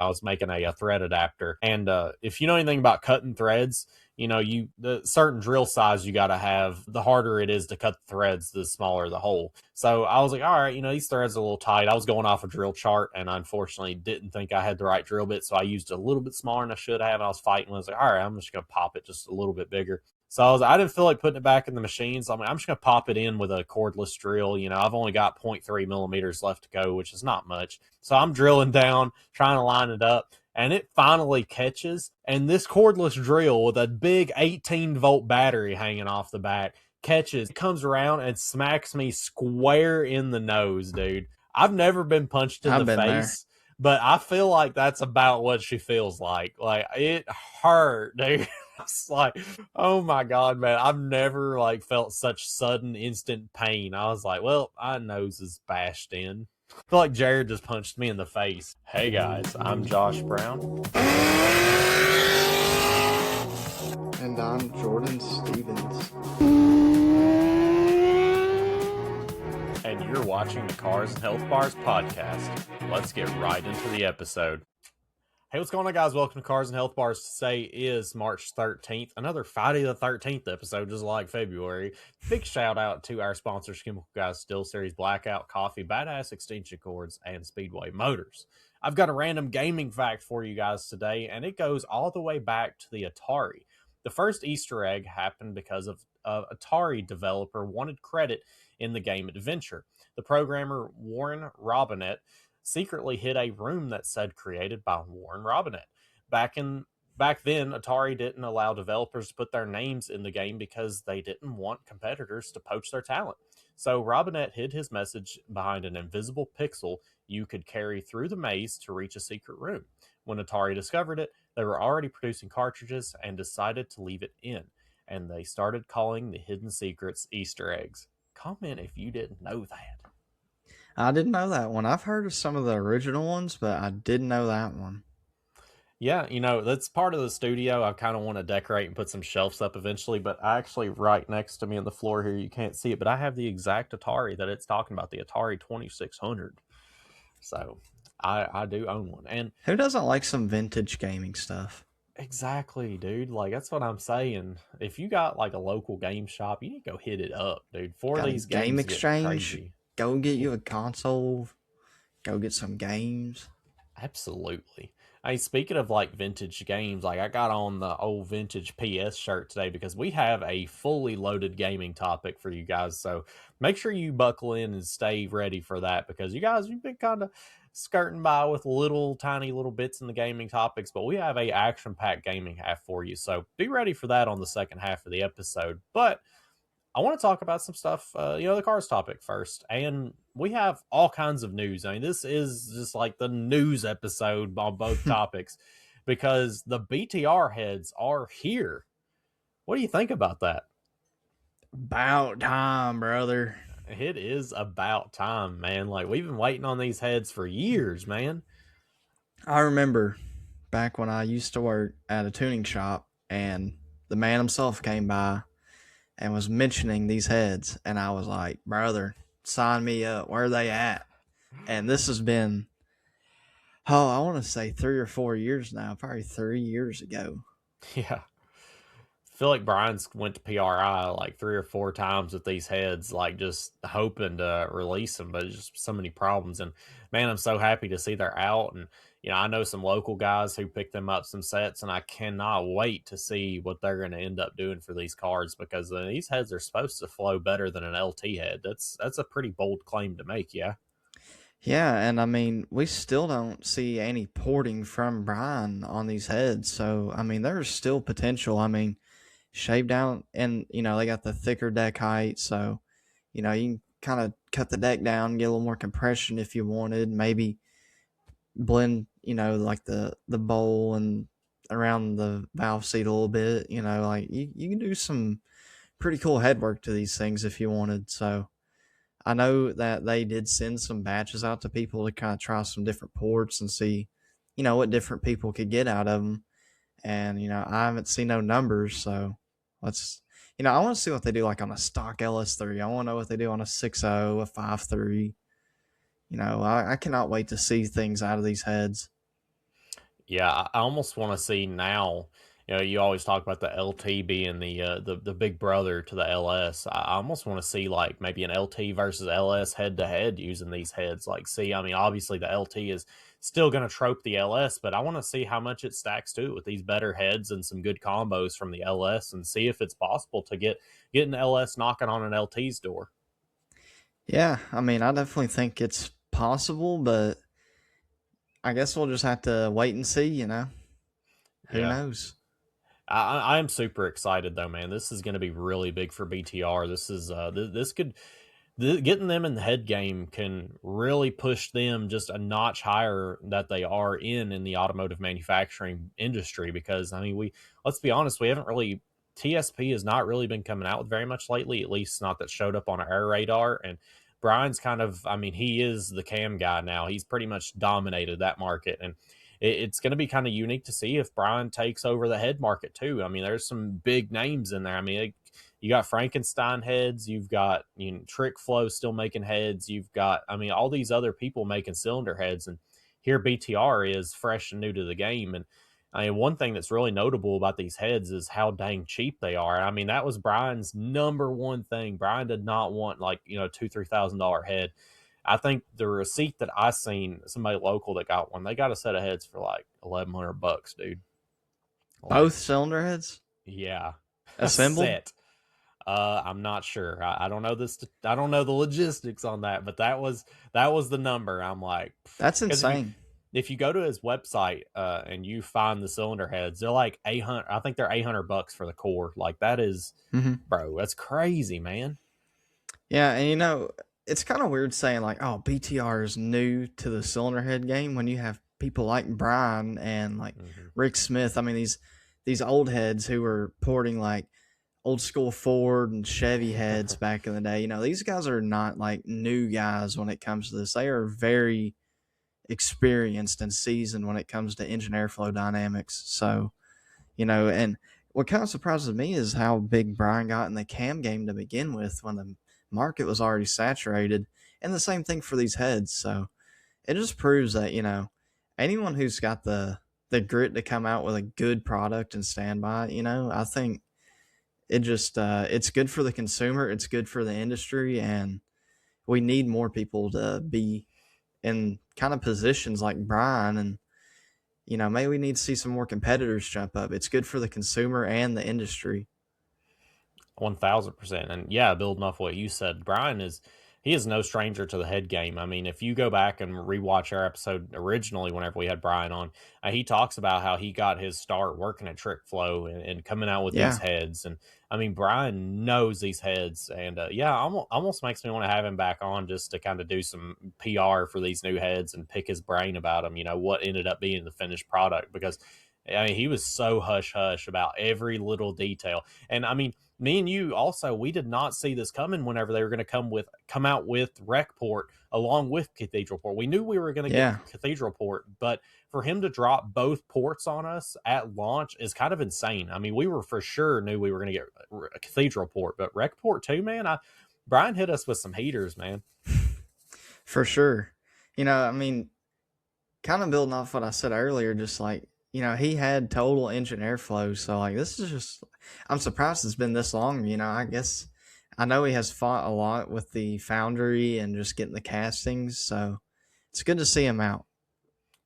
I was making a thread adapter. And if you know anything about cutting threads, the certain drill size you got to have, the harder it is to cut the threads, the smaller the hole. So I was like, all right, these threads are a little tight. I was going off a drill chart, and I unfortunately didn't think I had the right drill bit, so I used a little bit smaller than I should have. And I was fighting. I was like, all right, I'm just going to pop it just a little bit bigger. So I didn't feel like putting it back in the machine. So I'm just going to pop it in with a cordless drill. I've only got 0.3 millimeters left to go, which is not much. So I'm drilling down, trying to line it up, and it finally catches. And this cordless drill with a big 18-volt battery hanging off the back catches, comes around and smacks me square in the nose, dude. I've never been punched in I've the been there. face, but I feel like that's about what she feels like. Like, it hurt, dude. It's like, oh my God, man. I've never felt such sudden instant pain. I was like, well, my nose is bashed in. I feel like Jared just punched me in the face. Hey guys, I'm Josh Brown. And I'm Jordan Stevens. And you're watching the Cars and Health Bars podcast. Let's get right into the episode. Hey, what's going on, guys? Welcome to Cars and Health Bars. Today is March 13th, another Friday the 13th episode, just like February. Big shout out to our sponsors, Chemical Guys Still Series, Blackout Coffee, Badass Extension Cords, and Speedway Motors. I've got a random gaming fact for you guys today, and it goes all the way back to the Atari. The first Easter egg happened because of Atari developer wanted credit in the game Adventure. The programmer Warren Robinett secretly hid a room that said created by Warren Robinett. Back then, Atari didn't allow developers to put their names in the game because they didn't want competitors to poach their talent. So Robinett hid his message behind an invisible pixel you could carry through the maze to reach a secret room. When Atari discovered it, they were already producing cartridges and decided to leave it in, and they started calling the hidden secrets Easter eggs. Comment if you didn't know that. I didn't know that one. I've heard of some of the original ones, but I didn't know that one. Yeah, that's part of the studio. I kind of want to decorate and put some shelves up eventually, but actually right next to me on the floor here, you can't see it, but I have the exact Atari that it's talking about, the Atari 2600. So I do own one. And who doesn't like some vintage gaming stuff? Exactly, dude. That's what I'm saying. If you got a local game shop, you need to go hit it up, dude. For these game games exchange, crazy. Go get you a console. Go get some games. Absolutely. Hey, speaking of vintage games, I got on the old vintage PS shirt today because we have a fully loaded gaming topic for you guys. So make sure you buckle in and stay ready for that, because you've been kind of skirting by with tiny little bits in the gaming topics, but we have a action-packed gaming half for you. So be ready for that on the second half of the episode. But I want to talk about some stuff, the cars topic first. And we have all kinds of news. I mean, this is just the news episode on both topics, because the BTR heads are here. What do you think about that? About time, brother. It is about time, man. We've been waiting on these heads for years, man. I remember back when I used to work at a tuning shop, and the man himself came by and was mentioning these heads, and I was like, brother, sign me up. Where are they at? And this has been, I want to say 3 or 4 years now, probably 3 years ago. Yeah. I feel like Brian's went to PRI 3 or 4 times with these heads, just hoping to release them, but just so many problems. And man, I'm so happy to see they're out. And I know some local guys who picked them up some sets, and I cannot wait to see what they're going to end up doing for these cars, because these heads are supposed to flow better than an LT head. That's a pretty bold claim to make, yeah. Yeah, and I mean, we still don't see any porting from Brian on these heads. So, I mean, there's still potential. I mean, shave down, and, they got the thicker deck height. So, you can kind of cut the deck down, get a little more compression if you wanted. Maybe blend, the bowl and around the valve seat a little bit. You can do some pretty cool headwork to these things if you wanted. So, I know that they did send some batches out to people to kind of try some different ports and see, what different people could get out of them. And, I haven't seen no numbers. So let's, I want to see what they do on a stock LS3. I want to know what they do on a 6.0, a 5.3. I cannot wait to see things out of these heads. Yeah, I almost want to see now. You know, you always talk about the LT being the big brother to the LS. I almost want to see like maybe an LT versus LS head to head using these heads. Like, see, I mean, obviously the LT is still going to trope the LS, but I want to see how much it stacks to it with these better heads and some good combos from the LS, and see if it's possible to get an LS knocking on an LT's door. Yeah, I mean, I definitely think it's possible, but I guess we'll just have to wait and see, you know? Who Yeah. knows? I am super excited though, man. This is going to be really big for BTR. This is this could getting them in the head game can really push them just a notch higher that they are in the automotive manufacturing industry. Because I mean, we let's be honest, we haven't really TSP has not really been coming out with very much lately, at least not that showed up on our radar. And Brian's kind of, I mean, he is the cam guy now. He's pretty much dominated that market, and it's going to be kind of unique to see if Brian takes over the head market too. I mean, there's some big names in there. I mean, you got Frankenstein heads, you've got Trick Flow still making heads, you've got, I mean, all these other people making cylinder heads, and here BTR is fresh and new to the game. And I mean, one thing that's really notable about these heads is how dang cheap they are. I mean, that was Brian's number one thing. Brian did not want like $2,000-3,000 head. I think the receipt that I seen, somebody local that got one, they got a set of heads for like $1,100, dude. Like, Both cylinder heads yeah, a assembled? set. I'm not sure. I don't know this. I don't know the logistics on that, but that was the number. I'm like, That's because insane. if you go to his website and you find the cylinder heads, they're like 800. I think they're $800 for the core. Like that is, Hmm. bro, that's crazy, man. Yeah, and it's kind of weird saying like, "Oh, BTR is new to the cylinder head game" when you have people like Brian and like Hmm. Rick Smith. I mean, these old heads who were porting like old school Ford and Chevy heads back in the day. These guys are not like new guys when it comes to this. They are very experienced and seasoned when it comes to engine airflow dynamics. So, and what kind of surprises me is how big Brian got in the cam game to begin with when the market was already saturated. And the same thing for these heads. So it just proves that, anyone who's got the grit to come out with a good product and stand by it, I think it's good for the consumer, it's good for the industry, and we need more people to be in kind of positions like Brian. And maybe we need to see some more competitors jump up. It's good for the consumer and the industry. 1,000%. And yeah, building off what you said, Brian is no stranger to the head game. I mean, if you go back and rewatch our episode originally, whenever we had Brian on, he talks about how he got his start working at Trick Flow and coming out with these Yeah. heads. And I mean, Brian knows these heads, and yeah, almost makes me want to have him back on just to kind of do some PR for these new heads and pick his brain about them. What ended up being the finished product, because I mean, he was so hush hush about every little detail. And I mean, me and you also, we did not see this coming whenever they were going to come out with Recport along with Cathedral Port. We knew we were going to get Yeah. Cathedral Port, but for him to drop both ports on us at launch is kind of insane. I mean, we were for sure knew we were going to get a Cathedral Port, but Recport too, man. Brian hit us with some heaters, man. For sure. I mean, kind of building off what I said earlier, just like, he had total engine airflow. So, like, this is just, I'm surprised it's been this long. I guess I know he has fought a lot with the foundry and just getting the castings. So, it's good to see him out.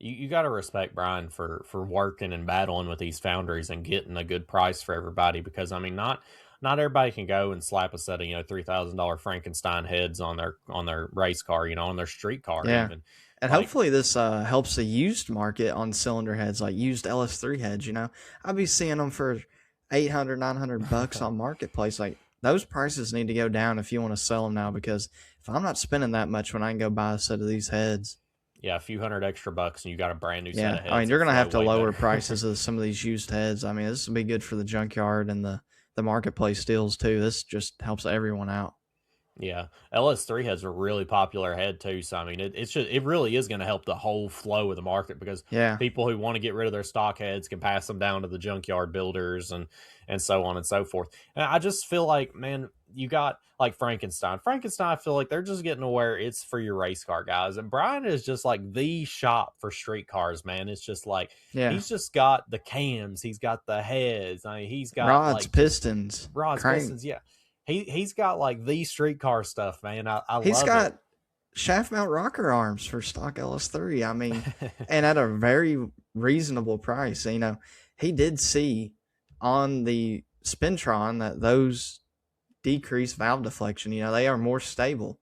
You got to respect Brian for working and battling with these foundries and getting a good price for everybody, because I mean, not everybody can go and slap a set of $3,000 Frankenstein heads on their race car, on their street car Yeah. even. And Like, hopefully this helps the used market on cylinder heads, like used LS3 heads. I'll be seeing them for 800, $900 on marketplace. Like, those prices need to go down if you want to sell them now, because if I'm not spending that much when I can go buy a set of these heads. yeah, a few $100 extra and you got a brand new set Yeah, of I mean, heads you're that gonna flow have to way lower better. prices of some of these used heads. I mean, this will be good for the junkyard and the marketplace deals too. This just helps everyone out. Yeah, LS3 has a really popular head too. So I mean, it really is going to help the whole flow of the market, because Yeah, people who want to get rid of their stock heads can pass them down to the junkyard builders and so on and so forth. And I just feel like, man, you got like Frankenstein. I feel like they're just getting to where it's for your race car guys. And Brian is just like the shop for street cars, man. It's just like Yeah. he's just got the cams, he's got the heads, I mean, he's got Rods, like just pistons, rods, crank. pistons. Yeah, he's got like the street car stuff, man. I He's love it. got shaft mount rocker arms for stock LS3. I mean, and at a very reasonable price. You know, he did see on the Spintron that those decrease valve deflection. You know, they are more stable.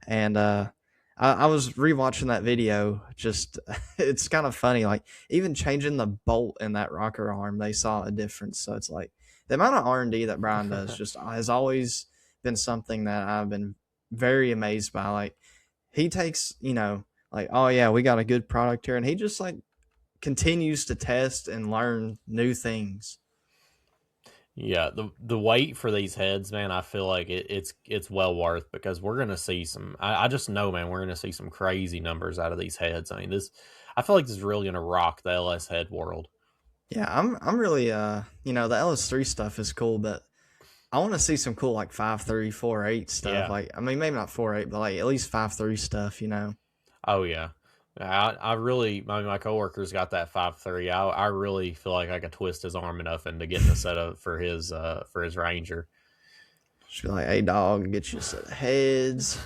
And I was rewatching that video. Just it's kind of funny. Like even changing the bolt in that rocker arm, they saw a difference. So it's like the amount of R&D that Brian does just has always been something that I've been very amazed by. Like he takes, you know, like, oh yeah, we got a good product here, and he just like continues to test and learn new things. Yeah, the wait for these heads, man, I feel like it's well worth, because we're gonna see some. I just know, man, we're gonna see some crazy numbers out of these heads. I mean, I feel like this is really gonna rock the LS head world. Yeah, I'm really you know, the LS3 stuff is cool, but I want to see some cool like 5.3, 4.8 stuff. Yeah. Like I mean, maybe not 4.8, but like at least 5.3 stuff. You know. Oh yeah, I really, my coworker's got that 5.3. I really feel like I could twist his arm enough into getting a setup for his Ranger. Just be like, hey dog, get you a set of heads.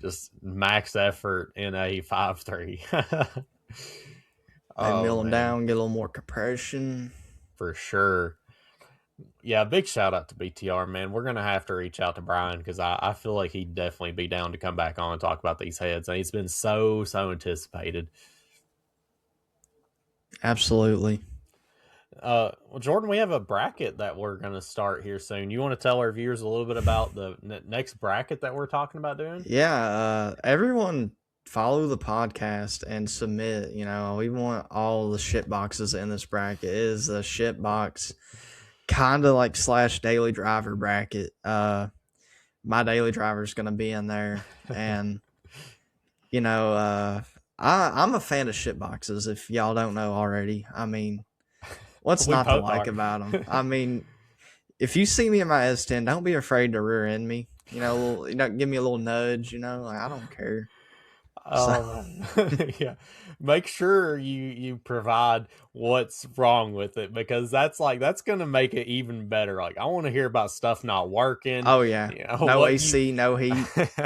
Just max effort in a 5.3. They mill them down, get a little more compression. For sure. Yeah, big shout out to BTR, man. We're going to have to reach out to Brian, because I feel like he'd definitely be down to come back on and talk about these heads. And it's been so anticipated. Absolutely. Well, Jordan, we have a bracket that we're going to start here soon. You want to tell our viewers a little bit about the next bracket that we're talking about doing? Yeah, everyone follow the podcast and submit. You know, we want all the shit boxes in this bracket. It is a shit box, kind of like / daily driver bracket. My daily driver is going to be in there, and you know, I'm a fan of shit boxes. If y'all don't know already, I mean, what's not to like about them? I mean, if you see me in my S10, don't be afraid to rear end me. You know, give me a little nudge. You know, like I don't care. Yeah, make sure you provide what's wrong with it, because that's gonna make it even better. Like, I want to hear about stuff not working. Oh yeah, you know, no AC, no heat,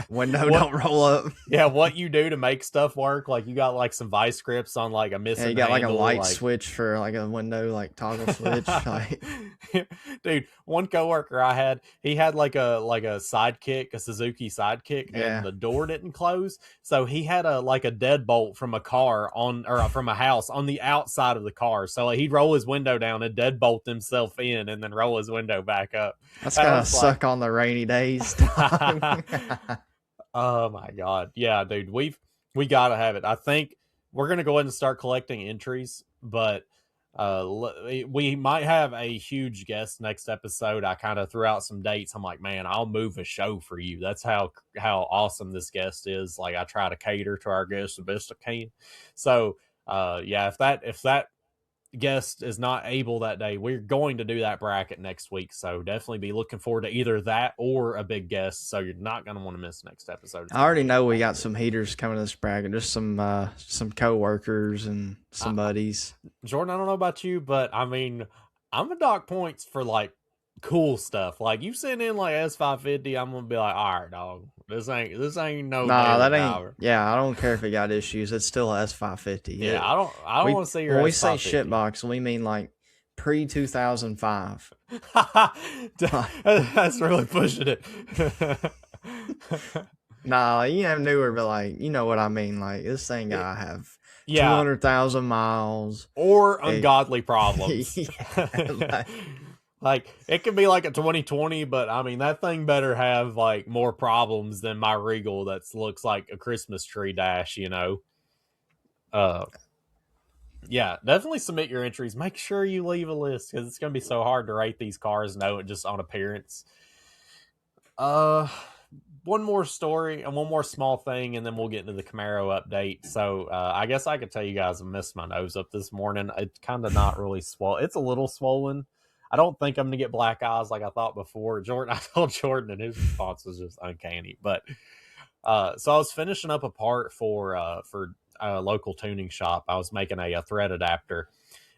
window don't roll up. Yeah, what you do to make stuff work. Like, you got like some vice grips on like a missing. Yeah, you got handle, like a light switch for like a window, like toggle switch. Like, dude, one coworker I had, he had like a sidekick, a Suzuki sidekick, and the door didn't close, so he had a deadbolt from a car from a house on the outside of the car. So like, he'd roll his window down and deadbolt himself in, and then roll his window back up. That's gonna suck on the rainy days. Oh my god, yeah, dude, we gotta have it. I think we're gonna go ahead and start collecting entries, but we might have a huge guest next episode. I kind of threw out some dates. I'm like, man, I'll move a show for you. That's how awesome this guest is. Like, I try to cater to our guests the best I can. So yeah, if that guest is not able that day, we're going to do that bracket next week. So definitely be looking forward to either that or a big guest. So you're not going to want to miss next episode. I already know we got some heaters coming to this bracket. Just some co-workers and some buddies. Jordan, I don't know about you, but I mean, I'm a dock points for like cool stuff. Like, you send in like S550, I'm gonna be like, all right, dog, this ain't no. Nah, that ain't. Driver. Yeah, I don't care if it got issues. It's still a S550. Yeah, I don't want to see your. When S550. We say shitbox, we mean like pre-2005. That's really pushing it. Nah, you have newer, but like, you know what I mean. Like, this thing gotta have 200,000 miles or ungodly problems. Like, it could be like a 2020, but I mean, that thing better have like more problems than my Regal that looks like a Christmas tree dash, you know. Yeah, definitely submit your entries. Make sure you leave a list, because it's gonna be so hard to rate these cars, know it just on appearance. One more story and one more small thing, and then we'll get into the Camaro update. So I guess I could tell you guys I missed my nose up this morning. It's kind of not really swollen. It's a little swollen. I don't think I'm gonna get black eyes like I thought before. Jordan, I told Jordan, and his response was just uncanny. But so I was finishing up a part for a local tuning shop. I was making a thread adapter,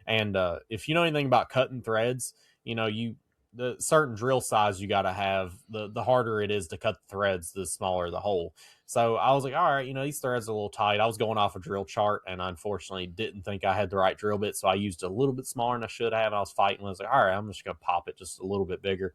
and if you know anything about cutting threads, you know the certain drill size you got to have. The harder it is to cut the threads, the smaller the hole. So I was like, all right, these threads are a little tight. I was going off a drill chart, and I unfortunately didn't think I had the right drill bit, so I used a little bit smaller than I should have. I was fighting. I was like, all right, I'm just gonna pop it just a little bit bigger.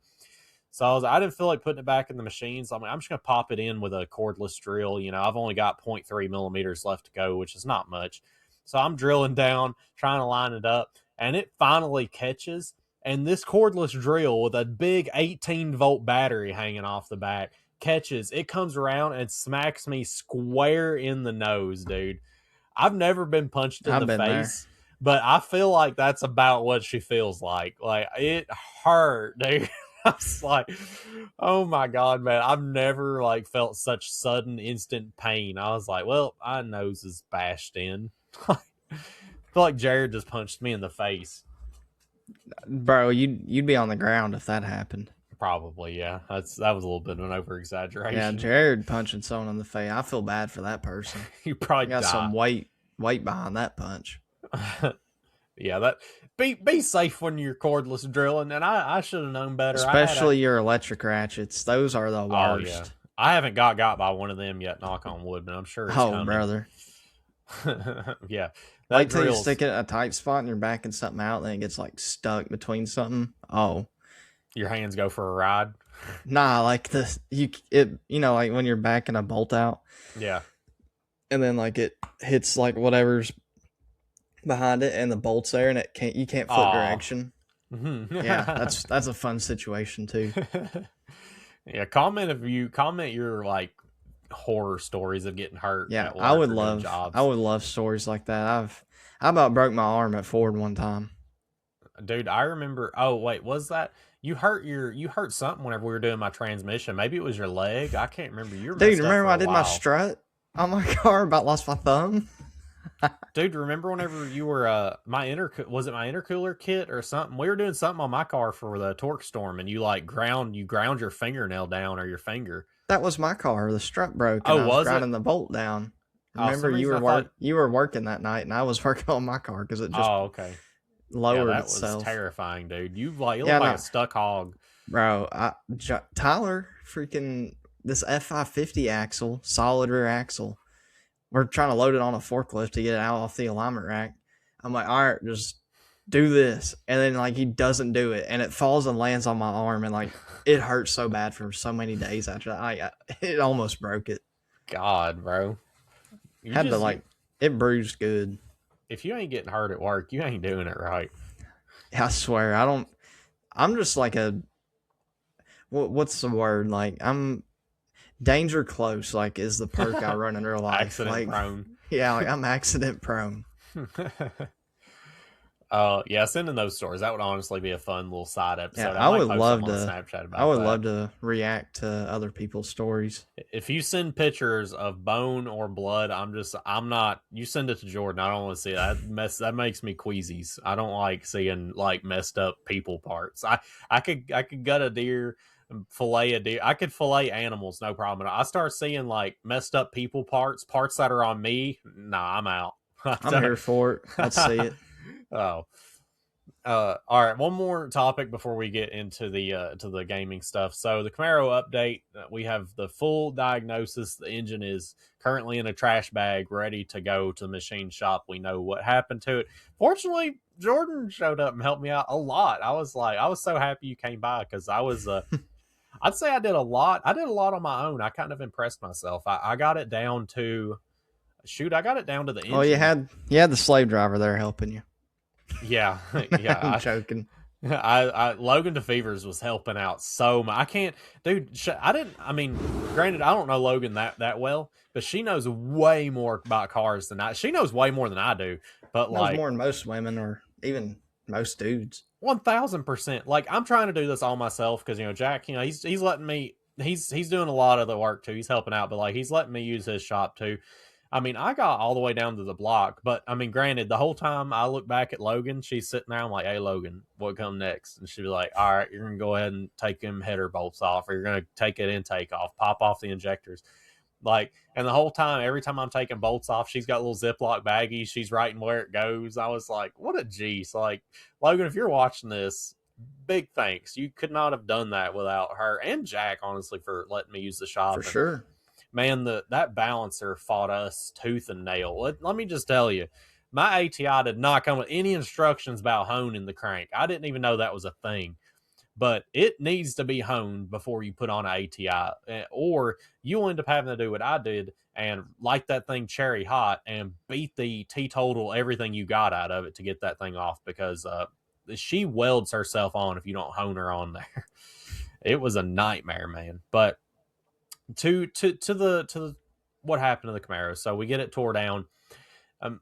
So I didn't feel like putting it back in the machine. So I'm just going to pop it in with a cordless drill. I've only got 0.3 millimeters left to go, which is not much. So I'm drilling down, trying to line it up, and it finally catches. And this cordless drill with a big 18-volt battery hanging off the back catches. It comes around and smacks me square in the nose, dude. I've never been punched in the face, but I feel like that's about what she feels like. Like, it hurt, dude. I was like, oh my God, man. I've never felt such sudden instant pain. I was like, well, my nose is bashed in. I feel like Jared just punched me in the face. Bro, you'd be on the ground if that happened. Probably, yeah. That was a little bit of an over exaggeration. Yeah, Jared punching someone in the face. I feel bad for that person. You probably got some weight behind that punch. Yeah, that be safe when you're cordless drilling, and I should have known better. Especially your electric ratchets; those are the worst. Oh, yeah. I haven't got by one of them yet. Knock on wood, but I'm sure it's coming. Brother. Yeah, like till you stick it in a tight spot and you're backing something out, and then it gets stuck between something. Oh, your hands go for a ride. Nah, like this, like when you're backing a bolt out. Yeah, and then it hits whatever's behind it, and the bolt's there, and you can't flip direction. Mm-hmm. Yeah, that's a fun situation too. Yeah, comment your horror stories of getting hurt. Yeah, I would love stories like that. I about broke my arm at Ford one time. Dude, I remember. Oh wait, was that you hurt something whenever we were doing my transmission? Maybe it was your leg. I can't remember. Dude, remember I did my strut on my car? About lost my thumb. Dude, remember whenever you were was it my intercooler kit or something? We were doing something on my car for the torque storm, and you ground your fingernail down or your finger. That was my car. The strut broke. And I was grinding the bolt down. Remember you were working that night, and I was working on my car because it just lowered itself. That was terrifying, dude. You look like a stuck hog, bro. Tyler, freaking this F550 axle, solid rear axle. We're trying to load it on a forklift to get it out off the alignment rack. I'm like, all right, just do this. And then he doesn't do it. And it falls and lands on my arm. And it hurts so bad for so many days after that. It almost broke it. God, bro. It bruised good. If you ain't getting hurt at work, you ain't doing it right. I swear. I'm just what's the word? I'm danger close, is the perk I run in real life. Accident prone. Yeah, I'm accident prone. Yeah, send in those stories. That would honestly be a fun little side episode. Yeah, I would love to. Snapchat about I would love to react to other people's stories. If you send pictures of bone or blood, I'm not. You send it to Jordan. I don't want to see that. That makes me queasies. I don't like seeing messed up people parts. I could gut a deer. Fillet a deer. I could fillet animals, no problem. I start seeing messed up people parts that are on me. Nah, I'm out. I'm here for it. Let's see it. Oh, all right. One more topic before we get into the gaming stuff. So the Camaro update, we have the full diagnosis. The engine is currently in a trash bag, ready to go to the machine shop. We know what happened to it. Fortunately, Jordan showed up and helped me out a lot. I was so happy you came by because I was. I'd say I did a lot. I did a lot on my own. I kind of impressed myself. I got it down to I got it down to the engine. Oh, you had the slave driver there helping you. Yeah. I'm joking. Logan DeFevers was helping out so much. I can't, dude. Granted, I don't know Logan that well, but she knows way more about cars than I. She knows way more than I do. But knows more than most women or even most dudes. 1000%. I'm trying to do this all myself because Jack, he's letting me. He's doing a lot of the work too. He's helping out, but he's letting me use his shop too. I mean, I got all the way down to the block, but I mean, granted, the whole time I look back at Logan, she's sitting there. I'm like, "Hey, Logan, what come next?" And she'd be like, "All right, you're gonna go ahead and take them header bolts off, or you're gonna take it intake off, pop off the injectors." Like, and the whole time, every time I'm taking bolts off, she's got little Ziploc baggies. She's writing where it goes. I was like, "What a G!" So, like, Logan, if you're watching this, big thanks. You could not have done that without her and Jack, honestly, for letting me use the shop. For sure. Man, that balancer fought us tooth and nail. Let me just tell you, my ATI did not come with any instructions about honing the crank. I didn't even know that was a thing. But it needs to be honed before you put on an ATI, or you'll end up having to do what I did and light that thing cherry hot and beat the teetotal everything you got out of it to get that thing off, because she welds herself on if you don't hone her on there. It was a nightmare, man. But to the what happened to the Camaro. So we get it tore down.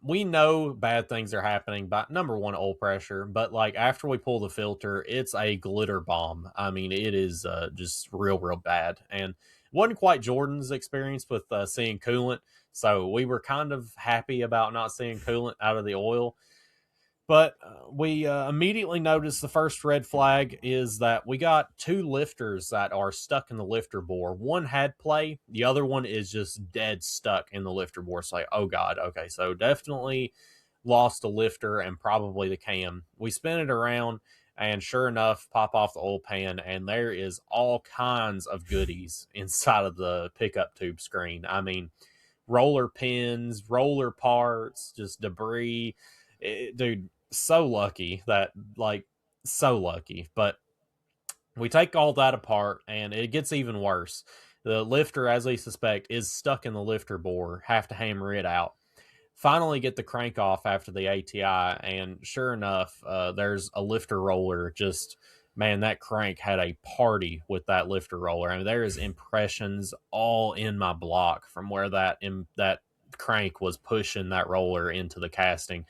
We know bad things are happening by number one, oil pressure, but like after we pull the filter, it's a glitter bomb. I mean, it is just real bad, and wasn't quite Jordan's experience with seeing coolant. So we were kind of happy about not seeing coolant out of the oil. But we immediately noticed the first red flag is that we got two lifters that are stuck in the lifter bore. One had play, the other one is just dead stuck in the lifter bore. It's like, oh God, okay, so definitely lost a lifter and probably the cam. We spin it around, and sure enough, pop off the oil pan, and there is all kinds of goodies inside of the pickup tube screen. I mean, roller pins, roller parts, just debris. Dude, so lucky that, like, so lucky. But we take all that apart, and it gets even worse. The lifter, as we suspect, is stuck in the lifter bore. Have to hammer it out. Finally get the crank off after the ATI, and sure enough, there's a lifter roller. Just, man, that crank had a party with that lifter roller. I mean, there is impressions all in my block from where that crank was pushing that roller into the casting.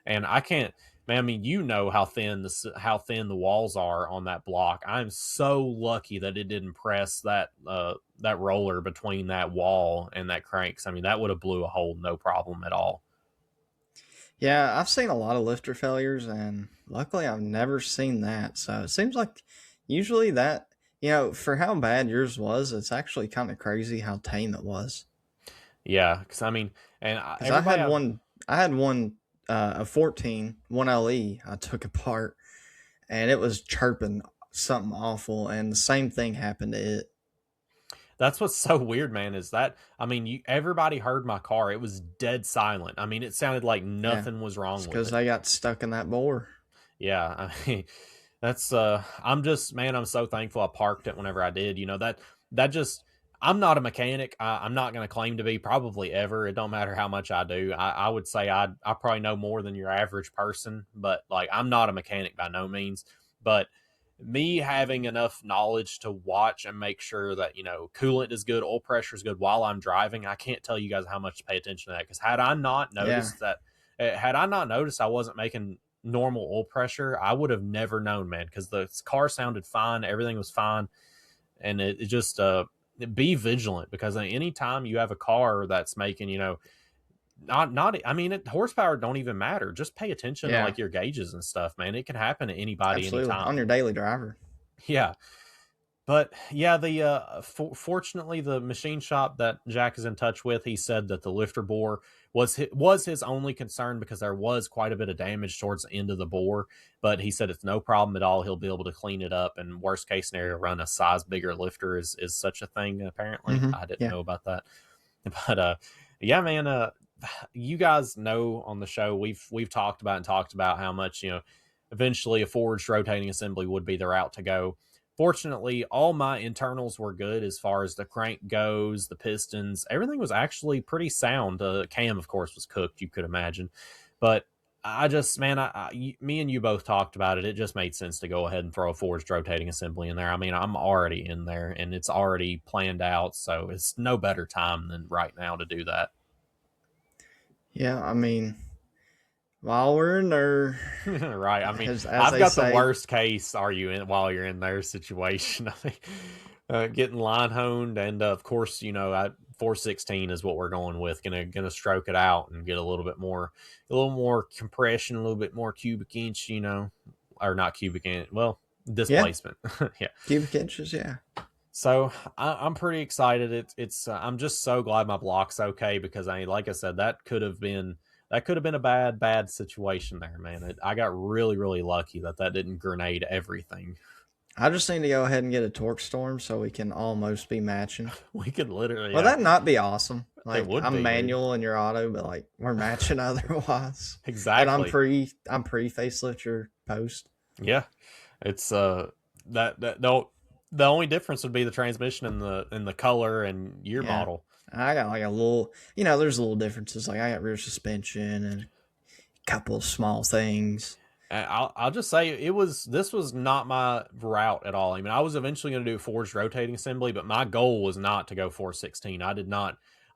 And I can't, man, I mean, you know how thin the walls are on that block. I'm so lucky that it didn't press that roller between that wall and that crank. I mean, that would have blew a hole, no problem at all. Yeah, I've seen a lot of lifter failures, and luckily I've never seen that. So it seems like usually that, for how bad yours was, it's actually kind of crazy how tame it was. Yeah, because I mean, and I had one, a 14 1LE I took apart, and it was chirping something awful, and the same thing happened to it. That's what's so weird, man, is that, I mean, everybody heard my car. It was dead silent. I mean, it sounded like nothing was wrong with it. Because they got stuck in that bore. Yeah, I mean, that's, I'm just, man, I'm so thankful I parked it whenever I did. That just, I'm not a mechanic. I'm not going to claim to be, probably ever. It don't matter how much I do. I would say I probably know more than your average person, but like, I'm not a mechanic by no means. But me having enough knowledge to watch and make sure that, coolant is good, oil pressure is good while I'm driving, I can't tell you guys how much to pay attention to that. Because had I not noticed I wasn't making normal oil pressure, I would have never known, man, because the car sounded fine. Everything was fine. And it just, be vigilant, because anytime you have a car that's making, I mean, horsepower don't even matter. Just pay attention to like your gauges and stuff, man. It can happen to anybody. Absolutely. Anytime On your daily driver. Yeah. But yeah, fortunately, the machine shop that Jack is in touch with, he said that the lifter bore was his only concern, because there was quite a bit of damage towards the end of the bore. But he said it's no problem at all. He'll be able to clean it up, and worst case scenario, run a size bigger lifter is such a thing. Apparently, I didn't know about that. But yeah, man, you guys know on the show we've talked about how much, eventually a forged rotating assembly would be the route to go. Fortunately, all my internals were good as far as the crank goes, the pistons, everything was actually pretty sound. Cam, of course, was cooked, you could imagine. But I just, man, me and you both talked about it. It just made sense to go ahead and throw a forged rotating assembly in there. I mean, I'm already in there, and it's already planned out, so it's no better time than right now to do that. Yeah, I mean, while we're in there, right? I mean, I've got the worst case. Are you in while you're in their situation? I mean, getting line honed, and of course, 416 is what we're going with. Gonna stroke it out and get a little more compression, a little bit more cubic inch, or not cubic inch. Well, displacement. Yeah. Cubic inches. Yeah. So I'm pretty excited. I'm just so glad my block's okay, because like I said, that could have been a bad situation there, man. I got really, really lucky that didn't grenade everything. I just need to go ahead and get a torque storm so we can almost be matching. We could literally. Well, that'd not be awesome. Like, it would I'm be, manual and you're auto, but like we're matching otherwise. Exactly. And I'm pre facelift your post. Yeah, it's the only difference would be the transmission and the color and year model. I got like a little, there's little differences. Like I got rear suspension and a couple of small things. I'll just say this was not my route at all. I mean, I was eventually going to do forged rotating assembly, but my goal was not to go 416. I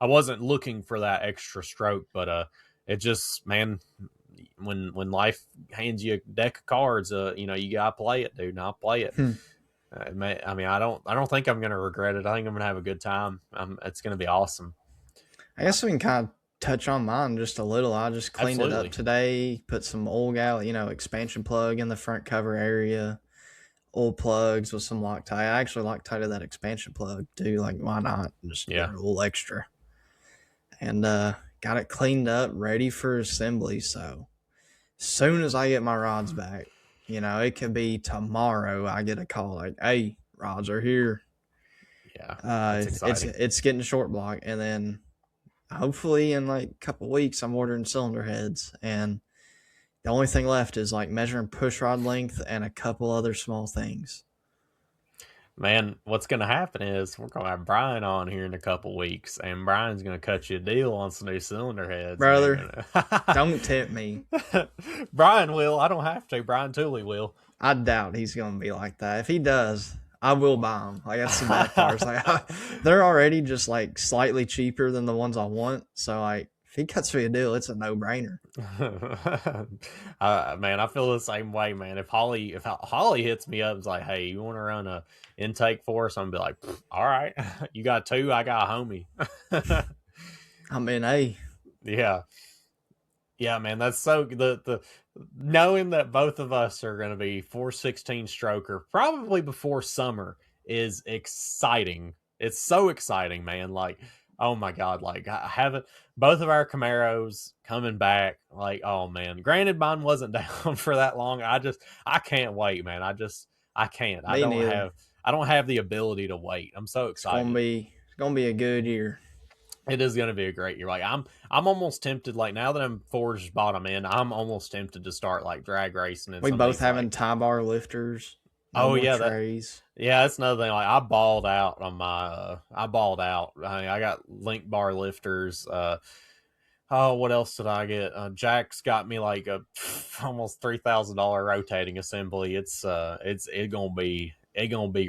wasn't looking for that extra stroke, but it just, man, when life hands you a deck of cards, you gotta play it, dude. And I'll play it. I mean, I don't think I'm gonna regret it. I think I'm gonna have a good time. It's gonna be awesome. I guess we can kind of touch on mine just a little. I just cleaned it up today, put some old expansion plug in the front cover area, old plugs with some Loctite. I actually Loctited that expansion plug too. Like, why not? Just get a little extra. And got it cleaned up, ready for assembly. So as soon as I get my rods back, it could be tomorrow, I get a call like, hey, rods are here. Yeah. It's getting short block. And then hopefully in like a couple weeks, I'm ordering cylinder heads. And the only thing left is like measuring push rod length and a couple other small things. Man, what's going to happen is we're going to have Brian on here in a couple weeks, and Brian's going to cut you a deal on some new cylinder heads. Brother, don't tempt me. Brian will. I don't have to. Brian Tooley will. I doubt he's going to be like that. If he does, I will buy them. I got some bad cars. They're already just like slightly cheaper than the ones I want. So like, if he cuts me a deal, it's a no-brainer. Man, I feel the same way, man. If Holly hits me up and is like, hey, you want to run a intake for us? I'm going to be like, all right. You got two, I got a homie. I mean, hey. Yeah. Yeah, man, that's so the knowing that both of us are going to be 416 stroker probably before summer is exciting. It's so exciting, man. Like, oh my God, like I haven't both of our Camaros coming back. Like, oh man, granted mine wasn't down for that long. I can't wait, man. I can't. I don't have the ability to wait. I'm so excited. It's gonna be a good year. It is going to be a great year. Like I'm almost tempted, like now that I'm forged bottom end, I'm almost tempted to start like drag racing. We both having tie bar lifters. Oh yeah. Trays. That's another thing. Like I balled out on my, I got link bar lifters. What else did I get? Jack's got me like a almost $3,000 rotating assembly. It's gonna be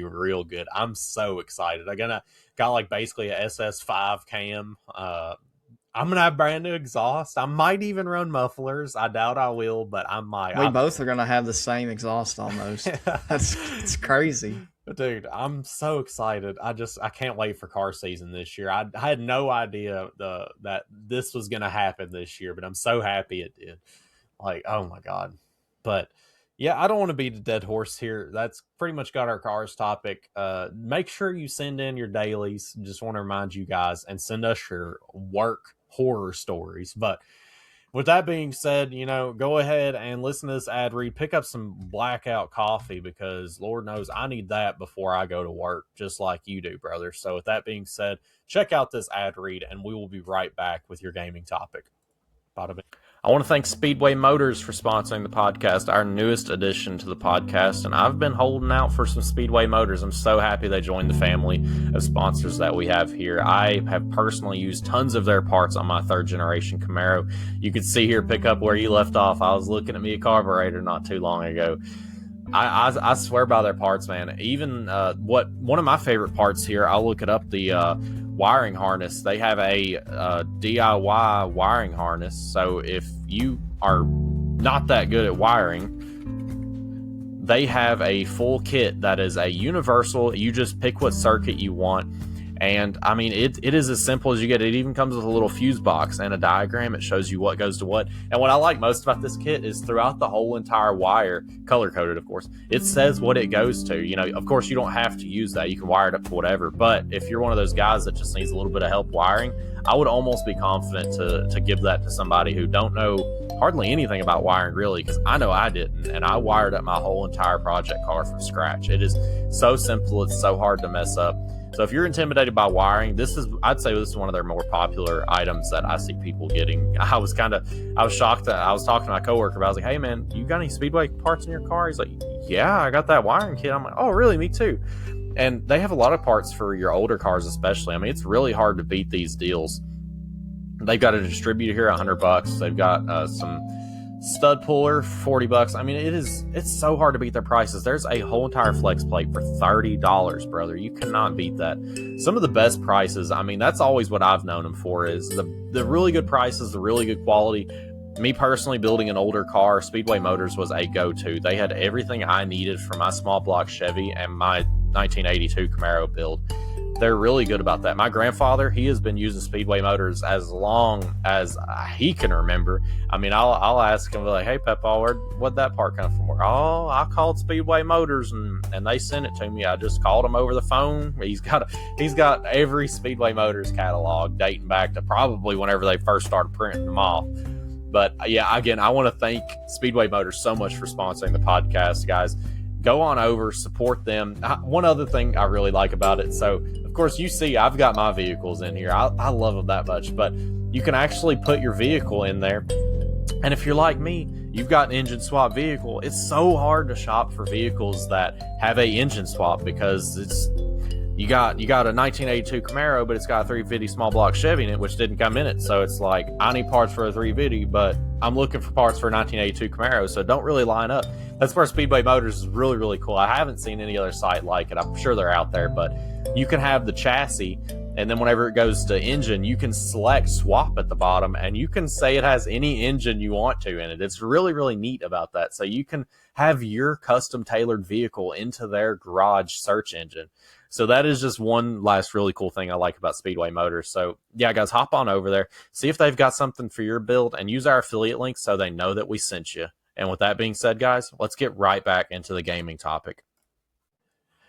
real good. I'm so excited. I got like basically a SS5 cam. I'm gonna have brand new exhaust. I might even run mufflers. I doubt I will, but I might. We both are gonna have the same exhaust almost. It's crazy. Dude, I'm so excited. I can't wait for car season this year. I had no idea that this was gonna happen this year, but I'm so happy it did. Like, oh my God. But yeah, I don't want to beat a dead horse here. That's pretty much got our cars topic. Make sure you send in your dailies. Just want to remind you guys, and send us your work horror stories. But with that being said, go ahead and listen to this ad read. Pick up some Blackout coffee, because Lord knows I need that before I go to work, just like you do, brother. So with that being said, check out this ad read, and we will be right back with your gaming topic. Bada bing. I want to thank Speedway Motors for sponsoring the podcast, our newest addition to the podcast, and I've been holding out for some Speedway Motors. I'm so happy they joined the family of sponsors that we have here. I have personally used tons of their parts on my third generation Camaro. You can see here, pick up where you left off. I was looking at me a carburetor not too long ago. I swear by their parts, man. Even one of my favorite parts here, I'll look it up, the wiring harness. They have a DIY wiring harness. So if you are not that good at wiring, they have a full kit that is a universal. You just pick what circuit you want, And I mean, it is as simple as you get. It even comes with a little fuse box and a diagram. It shows you what goes to what. And what I like most about this kit is throughout the whole entire wire, color coded, of course, it says what it goes to. You know, of course, you don't have to use that. You can wire it up to whatever. But if you're one of those guys that just needs a little bit of help wiring, I would almost be confident to give that to somebody who don't know hardly anything about wiring, really, because I know I didn't, and I wired up my whole entire project car from scratch. It is so simple. It's so hard to mess up. So if you're intimidated by wiring, I'd say this is one of their more popular items that I see people getting. I was shocked that I was talking to my coworker about, I was like, hey man, you got any Speedway parts in your car? He's like, yeah, I got that wiring kit. I'm like, oh really? Me too. And they have a lot of parts for your older cars, especially. I mean, it's really hard to beat these deals. They've got a distributor here, $100. They've got some stud puller, $40. I mean, it's so hard to beat their prices. There's a whole entire flex plate for $30, brother. You cannot beat that. Some of the best prices, I mean, that's always what I've known them for, is the really good prices, the really good quality. Me personally, building an older car, Speedway Motors was a go-to. They had everything I needed for my small block Chevy and my 1982 Camaro build. They're really good about that. My grandfather, he has been using Speedway Motors as long as he can remember. I mean, I'll ask him, like, hey, Peppa, what'd that part come from? Oh, I called Speedway Motors and they sent it to me. I just called him over the phone. He's got every Speedway Motors catalog dating back to probably whenever they first started printing them off. But yeah, again, I want to thank Speedway Motors so much for sponsoring the podcast, guys. Go on over, support them. One other thing I really like about it, so of course you see I've got my vehicles in here. I love them that much, but you can actually put your vehicle in there. And if you're like me, you've got an engine swap vehicle. It's so hard to shop for vehicles that have a engine swap, because you got a 1982 Camaro, but it's got a 350 small block Chevy in it, which didn't come in it. So it's like, I need parts for a 350, but I'm looking for parts for a 1982 Camaro, so don't really line up. That's where Speedway Motors is really, really cool. I haven't seen any other site like it. I'm sure they're out there, but you can have the chassis, and then whenever it goes to engine, you can select swap at the bottom, and you can say it has any engine you want to in it. It's really, really neat about that. So you can have your custom tailored vehicle into their garage search engine. So that is just one last really cool thing I like about Speedway Motors. So yeah, guys, hop on over there, see if they've got something for your build, and use our affiliate link so they know that we sent you. And with that being said, guys, let's get right back into the gaming topic.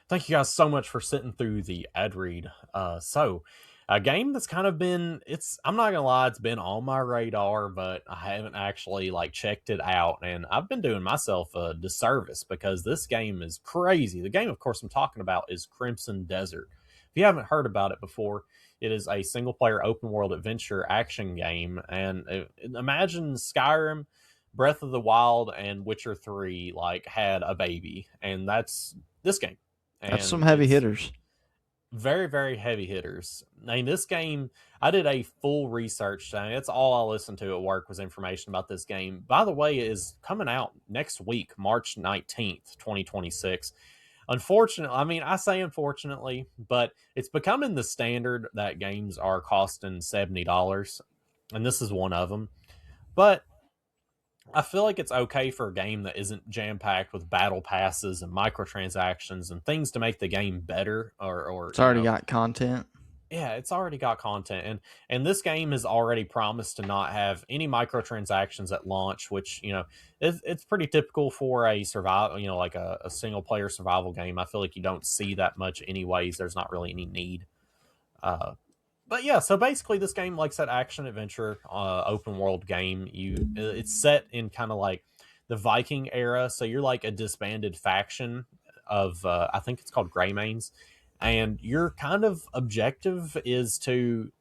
Thank you guys so much for sitting through the ad read. So a game that's kind of been, I'm not gonna lie, it's been on my radar, but I haven't actually checked it out, and I've been doing myself a disservice because this game is crazy. The game, of course, I'm talking about is Crimson Desert. If you haven't heard about it before, it is a single player open world adventure action game, and imagine Skyrim, Breath of the Wild, and Witcher 3 had a baby, and that's this game. That's some heavy hitters. Very, very heavy hitters. I mean, this game, I did a full research. I mean, that's all I listened to at work was information about this game. By the way, it is coming out next week, March 19th, 2026. Unfortunately, I mean, I say unfortunately, but it's becoming the standard that games are costing $70, and this is one of them. But I feel like it's okay for a game that isn't jam-packed with battle passes and microtransactions and things to make the game better, or It's already got content. Yeah, it's already got content, and this game has already promised to not have any microtransactions at launch, which it's pretty typical for a survival, like a single player survival game. I feel like you don't see that much anyways. There's not really any need. But yeah, so basically this game, like I said, action adventure, open world game. It's set in kind of like the Viking era, so you're like a disbanded faction of I think it's called Greymanes, and your kind of objective is to,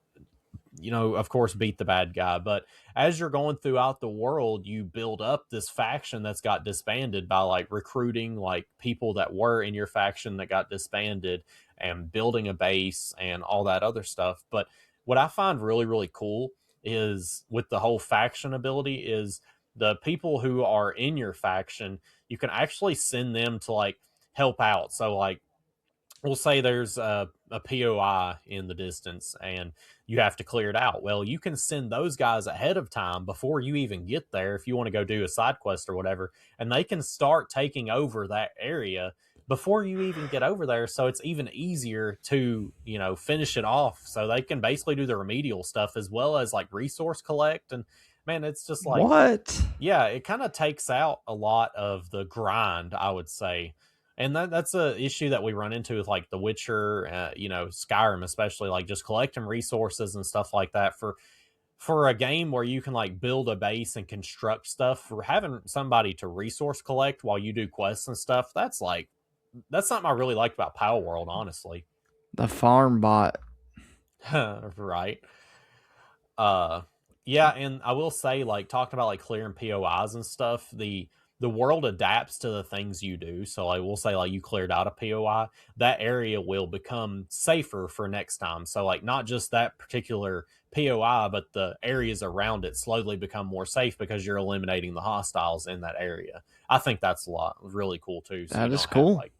of course, beat the bad guy. But as you're going throughout the world, you build up this faction that's got disbanded by recruiting people that were in your faction that got disbanded and building a base and all that other stuff. But what I find really, really cool is with the whole faction ability is the people who are in your faction, you can actually send them to help out. So we'll say there's a POI in the distance and you have to clear it out. Well, you can send those guys ahead of time before you even get there if you want to go do a side quest or whatever, and they can start taking over that area before you even get over there. So it's even easier to, finish it off. So they can basically do the remedial stuff as well as like resource collect. And man, it's just like, What? yeah, it kind of takes out a lot of the grind, I would say. And that's a issue that we run into with like The Witcher, Skyrim, especially like just collecting resources and stuff like that for a game where you can like build a base and construct stuff. For having somebody to resource collect while you do quests and stuff, that's something I really liked about Power World, honestly. The farm bot. Right. Uh, yeah, and I will say, like, talking about like clearing POIs and stuff, the world adapts to the things you do. So like we'll say like you cleared out a POI, that area will become safer for next time. So like not just that particular POI, but the areas around it slowly become more safe because you're eliminating the hostiles in that area. I think that's a lot really cool too. So you That is don't have cool. like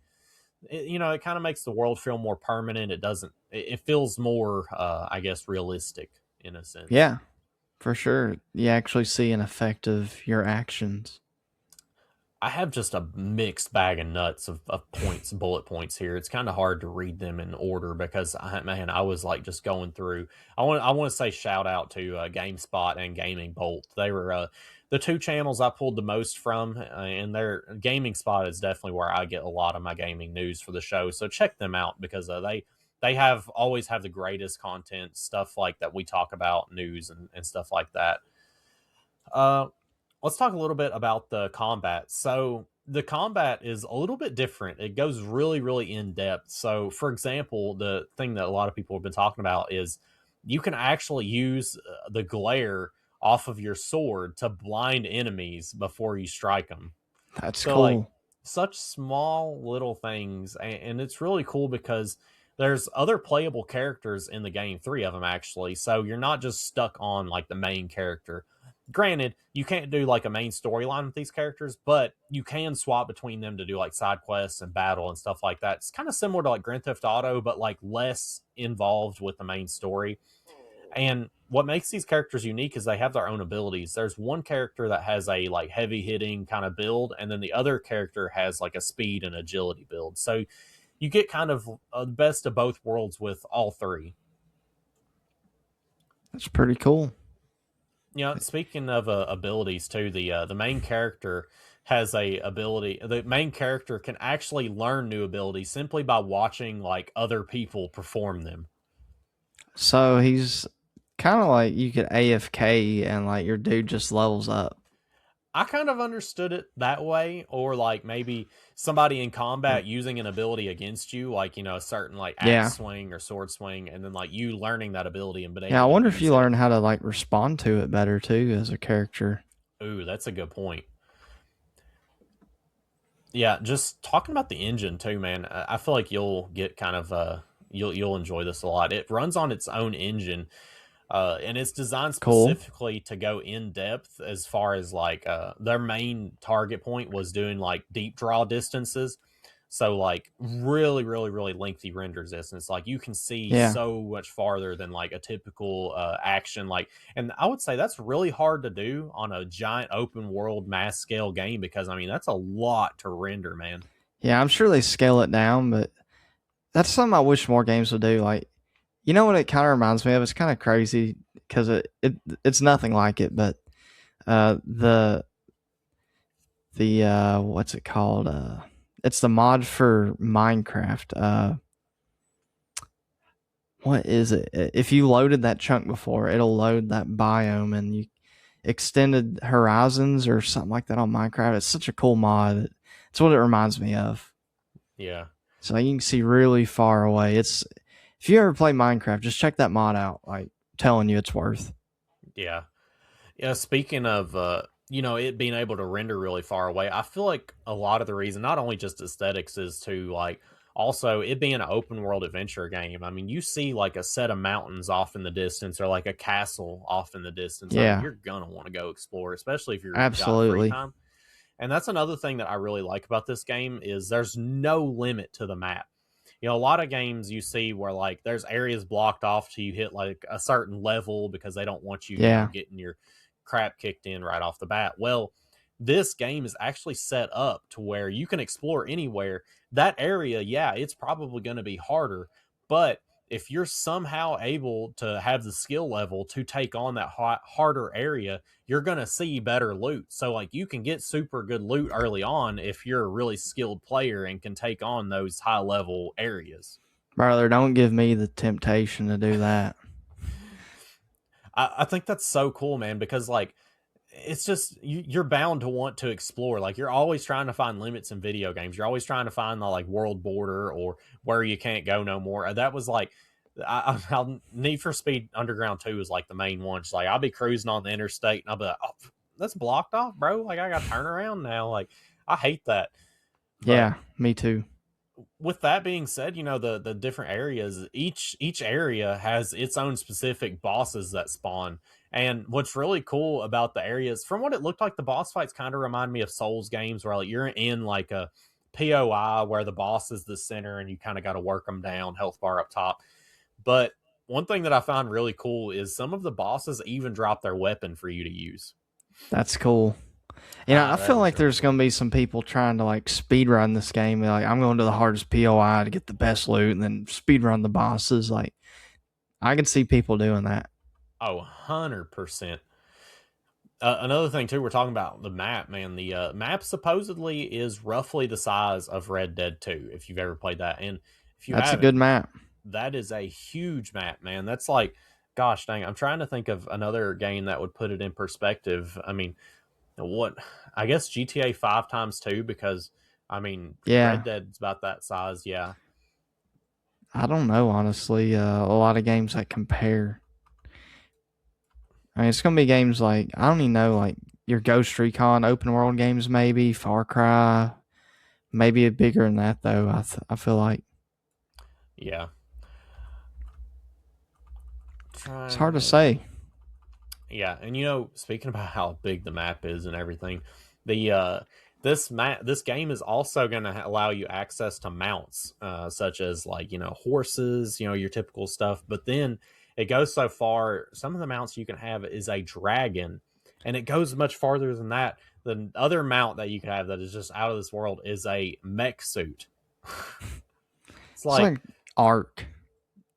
it kind of makes the world feel more permanent. It doesn't. It feels more, I guess, realistic in a sense. Yeah, for sure. You actually see an effect of your actions. I have just a mixed bag of nuts of points, bullet points here. It's kind of hard to read them in order because I was like just going through. I want to say shout out to GameSpot and Gaming Bolt. They were the two channels I pulled the most from, and their Gaming Spot is definitely where I get a lot of my gaming news for the show. So check them out because they have always have the greatest content, stuff like that we talk about, news and stuff like that. Uh, let's talk a little bit about the combat. So the combat is a little bit different. It goes really, really in depth. So, for example, the thing that a lot of people have been talking about is you can actually use the glare off of your sword to blind enemies before you strike them. That's So, like, cool. such small little things. And it's really cool because there's other playable characters in the game, three of them actually. So you're not just stuck on like the main character. Granted, you can't do like a main storyline with these characters, but you can swap between them to do like side quests and battle and stuff like that. It's kind of similar to like Grand Theft Auto, but like less involved with the main story. And what makes these characters unique is they have their own abilities. There's one character that has a like heavy hitting kind of build, and then the other character has like a speed and agility build. So you get kind of the best of both worlds with all three. That's pretty cool. Speaking of abilities too, the main character has a ability. The main character can actually learn new abilities simply by watching like other people perform them. So he's kind of like you could AFK and like your dude just levels up. I kind of understood it that way, or like maybe somebody in combat using an ability against you, like a certain like Yeah. axe swing or sword swing, and then like you learning that ability and being Yeah, I able to wonder if use you it. learn how to like respond to it better too as a character. Ooh, that's a good point. Yeah, just talking about the engine too, man. I feel like you'll get kind of you'll enjoy this a lot. It runs on its own engine, and it's designed Cool. specifically to go in depth as far as like their main target point was doing like deep draw distances. So like really, really, really lengthy render distance. Like you can see Yeah. so much farther than like a typical action. Like, and I would say that's really hard to do on a giant open world mass scale game because I mean that's a lot to render, man. Yeah, I'm sure they scale it down, but that's something I wish more games would do. Like, you know what it kind of reminds me of? It's kind of crazy because it's nothing like it, but the what's it called? It's the mod for Minecraft. What is it? If you loaded that chunk before, it'll load that biome, and you extended horizons or something like that on Minecraft. It's such a cool mod. It's what it reminds me of. Yeah. So you can see really far away. It's if you ever play Minecraft, just check that mod out. Like, telling you, it's worth. Yeah. Yeah, speaking of it being able to render really far away, I feel like a lot of the reason, not only just aesthetics, is to like also it being an open world adventure game. I mean, you see like a set of mountains off in the distance or like a castle off in the distance. I mean, Yeah, you're gonna want to go explore, especially if you're got free absolutely. time. And that's another thing that I really like about this game is there's no limit to the map. A lot of games you see where like there's areas blocked off till you hit like a certain level because they don't want you, Yeah, getting your crap kicked in right off the bat. Well, this game is actually set up to where you can explore anywhere. That area, yeah, it's probably going to be harder, but if you're somehow able to have the skill level to take on that harder area, you're going to see better loot. So like you can get super good loot early on if you're a really skilled player and can take on those high level areas. Brother, don't give me the temptation to do that. I think that's so cool, man, because like it's just you're bound to want to explore. Like you're always trying to find limits in video games. You're always trying to find the like world border or where you can't go no more. That was like I'll Need for Speed Underground 2 is like the main one. It's like I'll be cruising on the interstate and I'll be like, oh, that's blocked off, bro. Like I got to turn around now. Like I hate that. But Yeah, me too. with that being said, the different areas, each area has its own specific bosses that spawn. And what's really cool about the areas, from what it looked like, the boss fights kind of remind me of Souls games where like you're in like a POI where the boss is the center and you kind of got to work them down, health bar up top. But one thing that I found really cool is some of the bosses even drop their weapon for you to use. That's cool. I That feel was like really there's cool. going to be some people trying to like speed run this game. Like, I'm going to the hardest POI to get the best loot and then speed run the bosses. Like, I can see people doing that. Oh, 100%. Another thing too, we're talking about the map, man. The map supposedly is roughly the size of Red Dead 2, if you've ever played that. And if you That's a haven't, good map. that is a huge map, man. That's like, gosh dang, I'm trying to think of another game that would put it in perspective. I mean, what? I guess GTA 5 times 2, because I mean, Yeah. Red Dead's about that size. Yeah. I don't know, honestly. A lot of games that compare. I mean, it's going to be games like, I don't even know, like your Ghost Recon open world games, maybe Far Cry, maybe a bigger than that, though. I feel like Yeah. it's Trying hard to to say. Yeah, and speaking about how big the map is and everything, the this game is also going to allow you access to mounts, such as like horses, your typical stuff. But then it goes so far. Some of the mounts you can have is a dragon, and it goes much farther than that. The other mount that you can have that is just out of this world is a mech suit. It's It's like like Ark.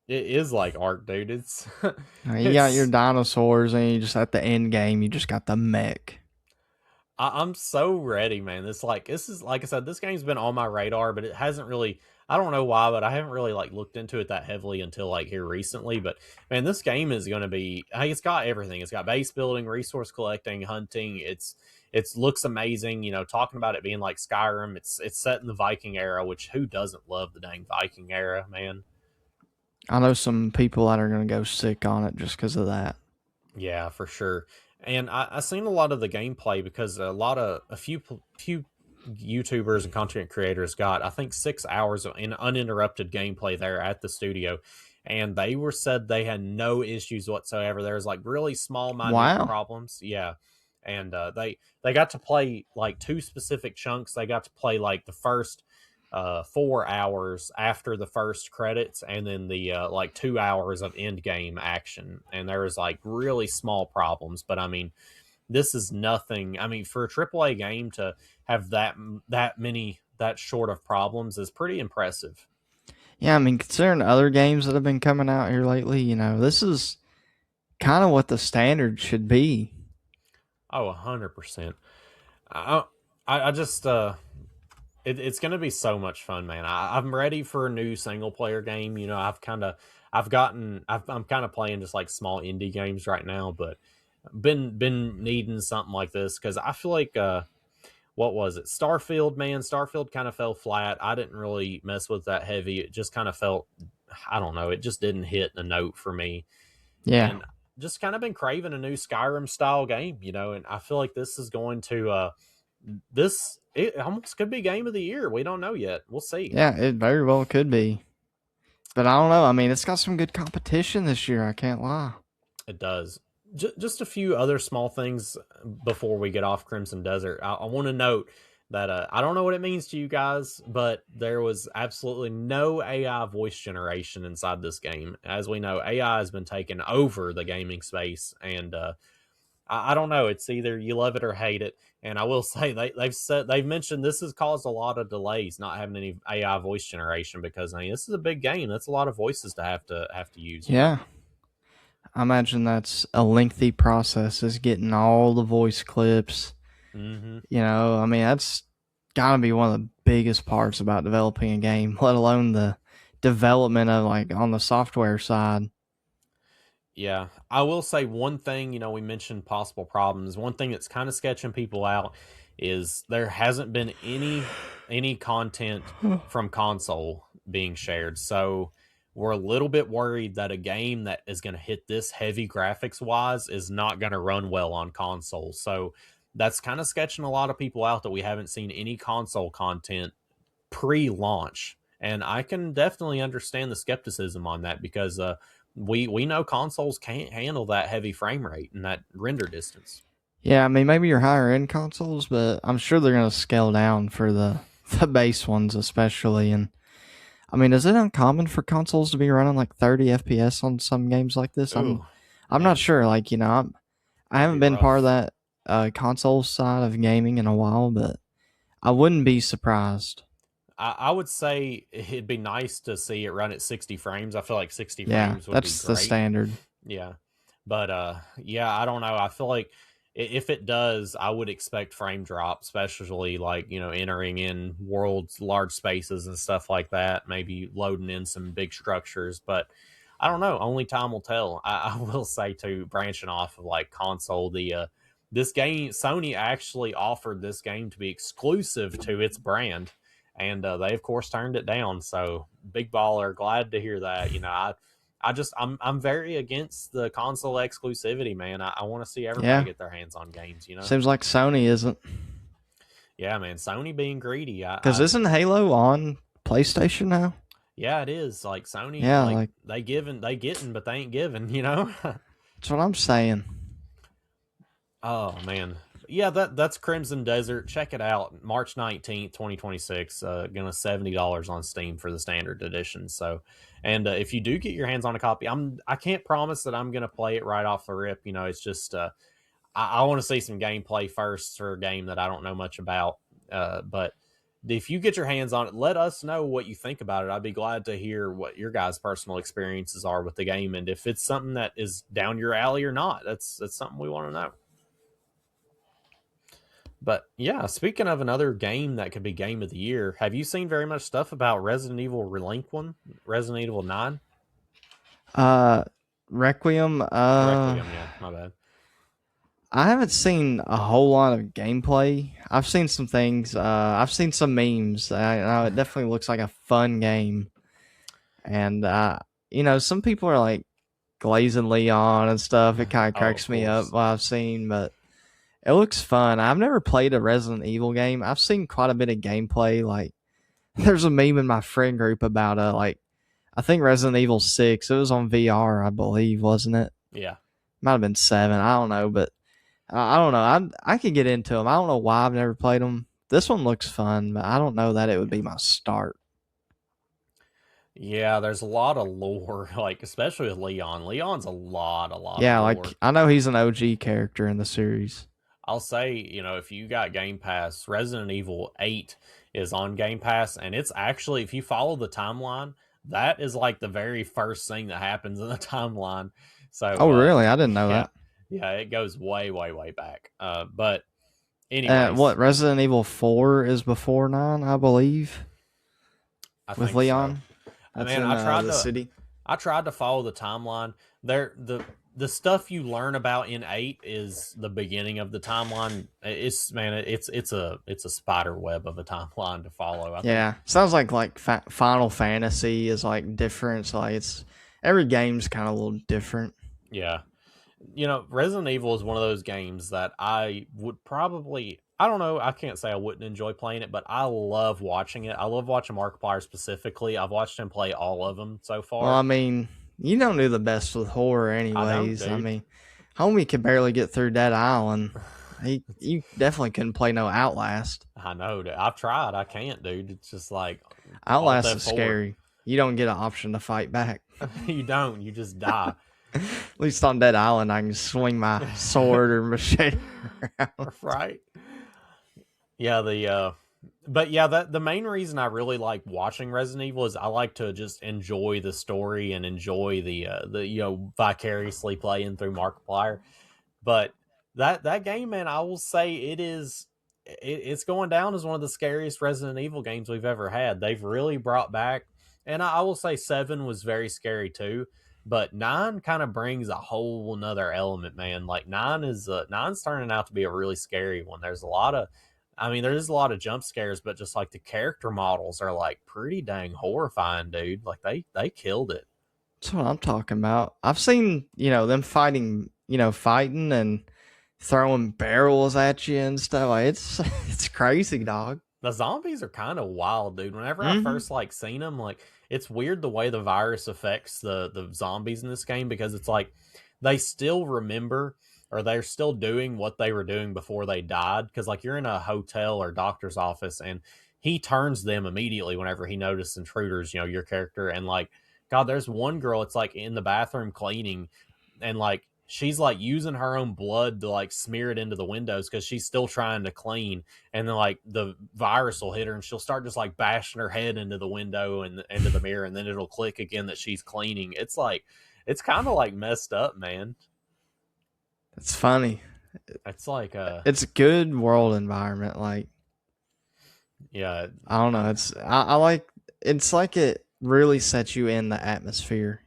it is like art, dude. It's You got your it's dinosaurs, and you just at the end game, you just got the mech. I'm so ready, man. This is like I said, this game's been on my radar, but it hasn't really. I don't know why, but I haven't really like looked into it that heavily until like here recently. But man, this game is going to be. Hey, it's got everything. It's got base building, resource collecting, hunting. It's looks amazing. Talking about it being like Skyrim. It's set in the Viking era, which who doesn't love the dang Viking era, man? I know some people that are going to go sick on it just because of that. Yeah, for sure. And I seen a lot of the gameplay because a few YouTubers and content creators got I think 6 hours of uninterrupted gameplay there at the studio, and they were said they had no issues whatsoever. There was like really small, minute Wow. problems. Yeah, and they got to play like two specific chunks. They got to play like the first 4 hours after the first credits, and then the like 2 hours of end game action. And there was like really small problems, but I mean, this is nothing. I mean, for a AAA game to have that short of problems is pretty impressive. Yeah, I mean, considering other games that have been coming out here lately, this is kind of what the standard should be. Oh, 100%. I I just it's going to be so much fun, man. I'm ready for a new single player game. I'm kind of playing just like small indie games right now, but been needing something like this because I feel like what was it? Starfield, man. Starfield kind of fell flat. I didn't really mess with that heavy. It just kind of felt, I don't know, it just didn't hit the note for me. Yeah. And just kind of been craving a new Skyrim style game, and I feel like this is going to it almost could be game of the year. We don't know yet. We'll see. Yeah, it very well could be. But I don't know. I mean, it's got some good competition this year. I can't lie. It does. Just a few other small things before we get off Crimson Desert. I want to note that I don't know what it means to you guys, but there was absolutely no AI voice generation inside this game. As we know, AI has been taking over the gaming space, and I don't know. It's either you love it or hate it. And I will say they've mentioned this has caused a lot of delays not having any AI voice generation because I mean this is a big game. That's a lot of voices to have to use. You know. Yeah, I imagine that's a lengthy process, is getting all the voice clips. Mm-hmm. I mean, that's gotta be one of the biggest parts about developing a game, let alone the development of like on the software side. Yeah, I will say one thing. We mentioned possible problems. One thing that's kind of sketching people out is there hasn't been any content from console being shared. So we're a little bit worried that a game that is going to hit this heavy graphics wise is not going to run well on console. So that's kind of sketching a lot of people out that we haven't seen any console content pre-launch. And I can definitely understand the skepticism on that because we know consoles can't handle that heavy frame rate and that render distance. Yeah, I mean, maybe your higher end consoles, but I'm sure they're gonna scale down for the base ones, especially. And I mean, is it uncommon for consoles to be running like 30 FPS on some games like this? Ooh, I'm not man, sure. Like, I that'd haven't be been part of rough. that console side of gaming in a while, but I wouldn't be surprised. I would say it'd be nice to see it run at 60 frames. I feel like 60 Yeah, frames would be that's the great. standard. Yeah. But yeah, I don't know. I feel like if it does, I would expect frame drop, especially like, entering in worlds, large spaces and stuff like that, maybe loading in some big structures, but I don't know, only time will tell. I will say too, branching off of like console, the this game Sony actually offered this game to be exclusive to its brand and they of course turned it down. So big baller, glad to hear that. I'm very against the console exclusivity, man. I want to see everybody Yeah, get their hands on games. seems like Sony isn't. Yeah, man. Sony being greedy. Because isn't Halo on PlayStation now? Yeah, it is. Like Sony, Yeah, like like they giving, they getting, but they ain't giving. that's what I'm saying. Oh man. Yeah, that's Crimson Desert. Check it out. March 19th, 2026. Gonna $70 on Steam for the standard edition. So and if you do get your hands on a copy, I can't promise that I'm gonna play it right off the rip. It's just I want to see some gameplay first for a game that I don't know much about. But if you get your hands on it, let us know what you think about it. I'd be glad to hear what your guys' personal experiences are with the game, and if it's something that is down your alley or not. That's something we want to know. But yeah, speaking of another game that could be game of the year, have you seen very much stuff about Resident Evil Relinquent, Resident Evil 9? Uh, Requiem. Requiem, yeah, my bad. I haven't seen a whole lot of gameplay. I've seen some things. I've seen some memes. It definitely looks like a fun game, and some people are like glazing Leon and stuff. It kind of Oh, of cracks me up. course. What I've seen, but it looks fun. I've never played a Resident Evil game. I've seen quite a bit of gameplay. Like, there's a meme in my friend group about like I think Resident Evil 6. It was on VR, I believe, wasn't it? Yeah. Might have been 7. I don't know, but I don't know. I could get into them. I don't know why I've never played them. This one looks fun, but I don't know that it would be my start. Yeah, there's a lot of lore, like especially with Leon. Leon's a lot of Yeah, lore. like I know he's an OG character in the series. I'll say, if you got Game Pass, Resident Evil 8 is on Game Pass, and it's actually, if you follow the timeline, that is like the very first thing that happens in the timeline. So, Oh, really? I didn't know yeah, that. yeah, it goes way, way, way back. But anyways, What Resident Evil 4 is before 9, I believe, I with think so. Leon. I That's mean, in the city. I tried to follow the timeline. The stuff you learn about in 8 is the beginning of the timeline. It's a spider web of a timeline to follow. I think. Yeah, sounds like Final Fantasy is like different. So like it's every game's kind of a little different. Yeah. Resident Evil is one of those games that I would probably, I don't know, I can't say I wouldn't enjoy playing it, but I love watching it. I love watching Markiplier specifically. I've watched him play all of them so Well, I far. mean, you don't do the best with horror, I don't, anyways. I dude. mean, homie could barely get through Dead Island. You definitely couldn't play no Outlast. I know that I've tried. I can't, dude. It's just like Alt Outlast is F4. scary. You don't get an option to fight back. You don't. You just die. At least on Dead Island, I can swing my sword or machete around. Right. Yeah, but yeah, the main reason I really like watching Resident Evil is I like to just enjoy the story and enjoy the vicariously playing through Markiplier. But that game, man, I will say it's going down as one of the scariest Resident Evil games we've ever had. They've really brought back, and I will say 7 was very scary too. But 9 kind of brings a whole nother element, man. Like 9's turning out to be a really scary one. There's a lot of, I mean, there's a lot of jump scares, but just like the character models are like pretty dang horrifying, dude. Like they killed it. That's what I'm talking about. I've seen, them fighting, fighting and throwing barrels at you and stuff. Like, it's crazy, dog. The zombies are kind of wild, dude. Whenever I first like seen them, like it's weird the way the virus affects the zombies in this game, because it's like they still remember, or they're still doing what they were doing before they died. Because like you're in a hotel or doctor's office, and he turns them immediately whenever he notices intruders. Your character, and like God, there's one girl. It's like in the bathroom cleaning, and like she's like using her own blood to like smear it into the windows because she's still trying to clean, and then like the virus will hit her and she'll start just like bashing her head into the window and into the mirror, and then it'll click again that she's cleaning. It's like it's kind of like messed up, man. It's funny. It's like it's a good world environment. Like, yeah, I don't know. I like, it's like it really sets you in the atmosphere.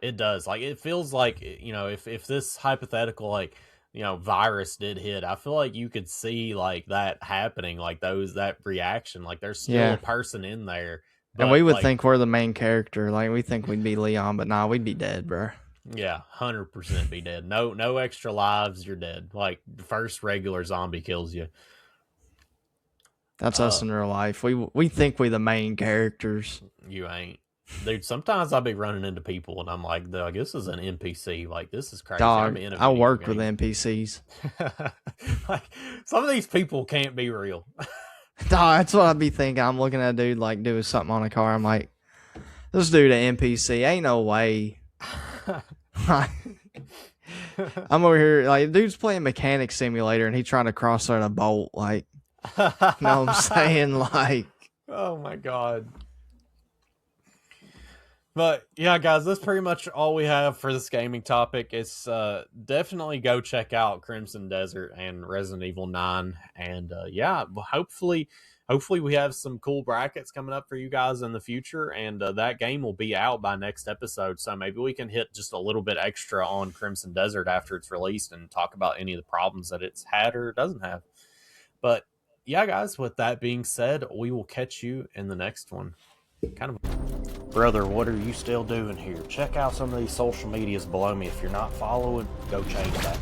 It does. Like it feels like, if this hypothetical like virus did hit, I feel like you could see like that happening, like that reaction. Like there's still a person in there, and we would think we're the main character. Like we think we'd be Leon, but nah, we'd be dead, bro. Yeah, 100% be dead. No extra lives. You're dead. Like the first regular zombie kills you. That's us in real life. We think we the main characters. You ain't. Dude, sometimes I'll be running into people and I'm like, this is an NPC. Like, this is crazy. Dog, I work with NPCs. Like, some of these people can't be real. Dog, that's what I'd be thinking. I'm looking at a dude, like, doing something on a car. I'm like, this dude an NPC. Ain't no way. I'm over here, like, dude's playing Mechanic Simulator and he's trying to cross out a bolt. Like, you know what I'm saying? Like, oh my God. But yeah, guys, that's pretty much all we have for this gaming topic. It's definitely go check out Crimson Desert and Resident Evil 9. And yeah, hopefully we have some cool brackets coming up for you guys in the future. And that game will be out by next episode. So maybe we can hit just a little bit extra on Crimson Desert after it's released and talk about any of the problems that it's had or doesn't have. But yeah, guys, with that being said, we will catch you in the next one. Brother, what are you still doing here? Check out some of these social medias below me. If you're not following, go change that.